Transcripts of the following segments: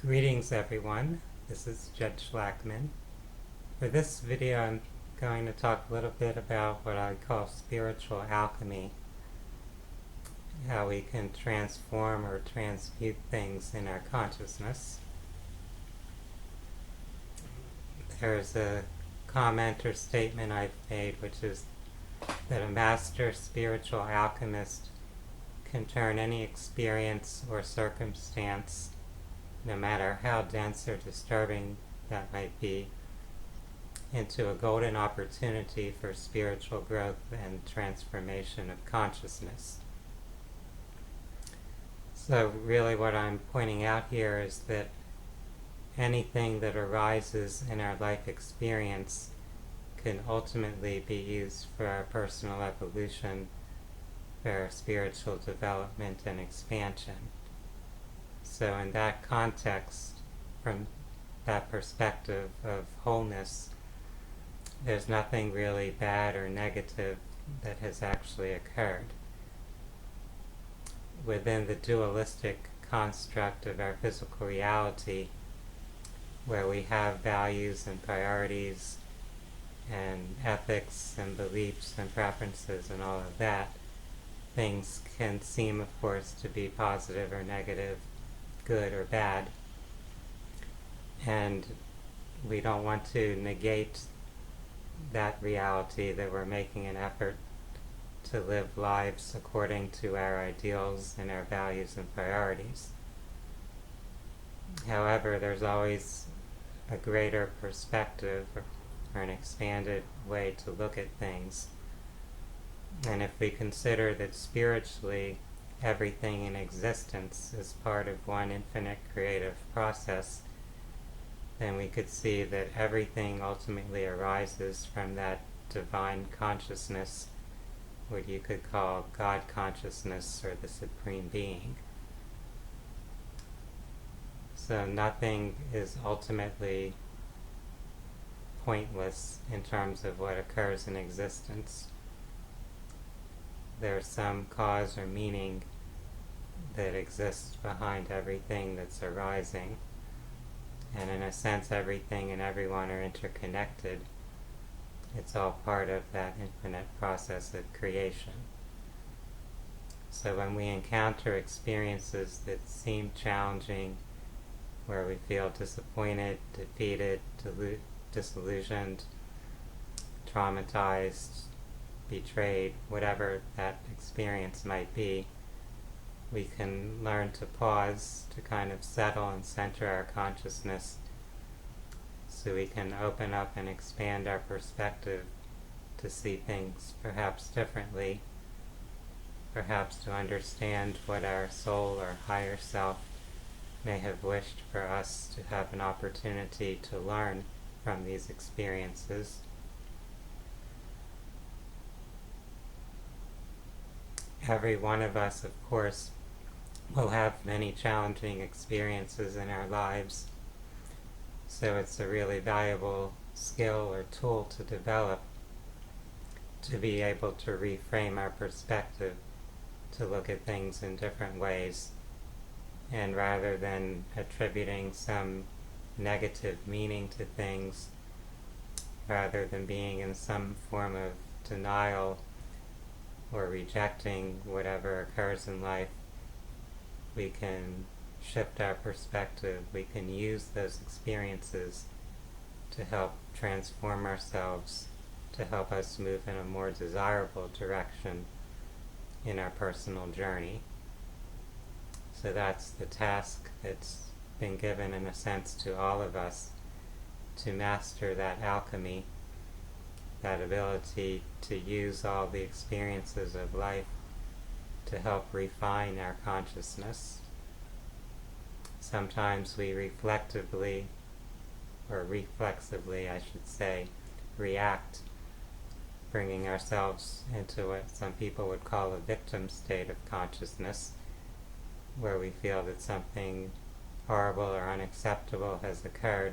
Greetings everyone, this is Judge Schlackman. For this video I'm going to talk a little bit about what I call spiritual alchemy, how we can transform or transmute things in our consciousness. There's a comment or statement I've made which is that a master spiritual alchemist can turn any experience or circumstance, no matter how dense or disturbing that might be, into a golden opportunity for spiritual growth and transformation of consciousness. So really what I'm pointing out here is that anything that arises in our life experience can ultimately be used for our personal evolution, for our spiritual development and expansion. So in that context, from that perspective of wholeness, there's nothing really bad or negative that has actually occurred. Within the dualistic construct of our physical reality, where we have values and priorities and ethics and beliefs and preferences and all of that, things can seem, of course, to be positive or negative, good or bad. And we don't want to negate that reality, that we're making an effort to live lives according to our ideals and our values and priorities. However, there's always a greater perspective or an expanded way to look at things. And if we consider that spiritually everything in existence is part of one infinite creative process, then we could see that everything ultimately arises from that divine consciousness, what you could call God consciousness or the Supreme Being. So nothing is ultimately pointless in terms of what occurs in existence. There's some cause or meaning that exists behind everything that's arising. And in a sense, everything and everyone are interconnected. It's all part of that infinite process of creation. So when we encounter experiences that seem challenging, where we feel disappointed, defeated, disillusioned, traumatized, betrayed, whatever that experience might be, we can learn to pause, to kind of settle and center our consciousness so we can open up and expand our perspective to see things perhaps differently, perhaps to understand what our soul or higher self may have wished for us to have an opportunity to learn from these experiences. Every one of us, of course, will have many challenging experiences in our lives, so it's a really valuable skill or tool to develop to be able to reframe our perspective, to look at things in different ways, and rather than attributing some negative meaning to things, rather than being in some form of denial or rejecting whatever occurs in life, we can shift our perspective. We can use those experiences to help transform ourselves, to help us move in a more desirable direction in our personal journey. So that's the task that's been given, in a sense, to all of us, to master that alchemy, that ability to use all the experiences of life to help refine our consciousness. Sometimes we reflectively, or reflexively I should say, react, bringing ourselves into what some people would call a victim state of consciousness, where we feel that something horrible or unacceptable has occurred.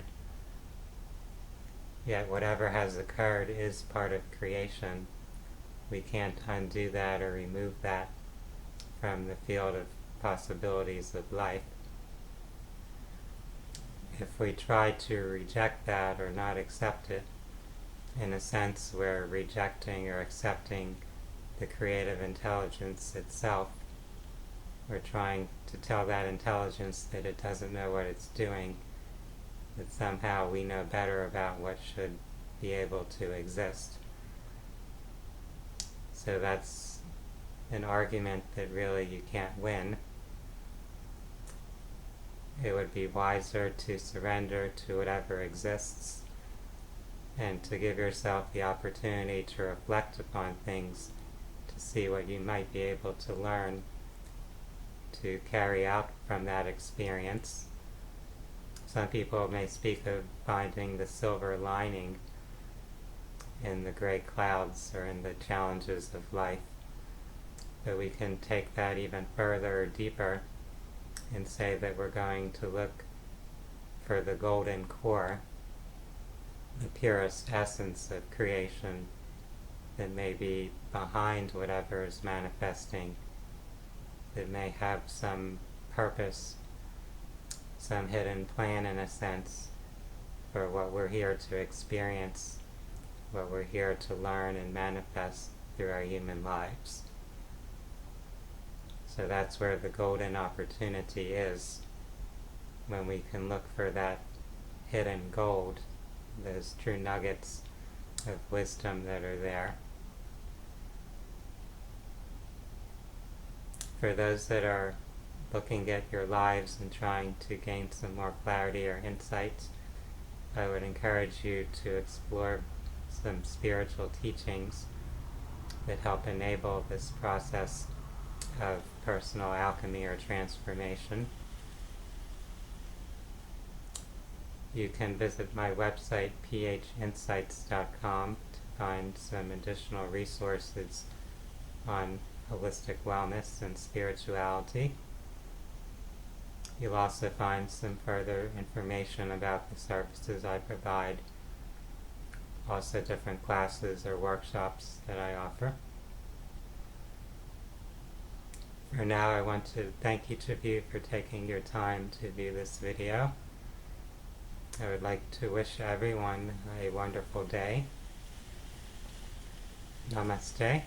Yet whatever has occurred is part of creation. We can't undo that or remove that from the field of possibilities of life. if we try to reject that or not accept it, in a sense we're rejecting or accepting the creative intelligence itself. We're trying to tell that intelligence that it doesn't know what it's doing, that somehow we know better about what should be able to exist. So that's an argument that really you can't win. It would be wiser to surrender to whatever exists and to give yourself the opportunity to reflect upon things, to see what you might be able to learn, to carry out from that experience. Some people may speak of finding the silver lining in the gray clouds or in the challenges of life. But we can take that even further or deeper and say that we're going to look for the golden core, the purest essence of creation that may be behind whatever is manifesting, that may have some purpose, some hidden plan in a sense for what we're here to experience, what we're here to learn and manifest through our human lives. So that's where the golden opportunity is, when we can look for that hidden gold, those true nuggets of wisdom that are there. For those that are looking at your lives and trying to gain some more clarity or insight, I would encourage you to explore some spiritual teachings that help enable this process of personal alchemy or transformation. You can visit my website, phinsights.com, to find some additional resources on holistic wellness and spirituality. You'll also find some further information about the services I provide, also different classes or workshops that I offer. For now, I want to thank each of you for taking your time to view this video. I would like to wish everyone a wonderful day. Namaste.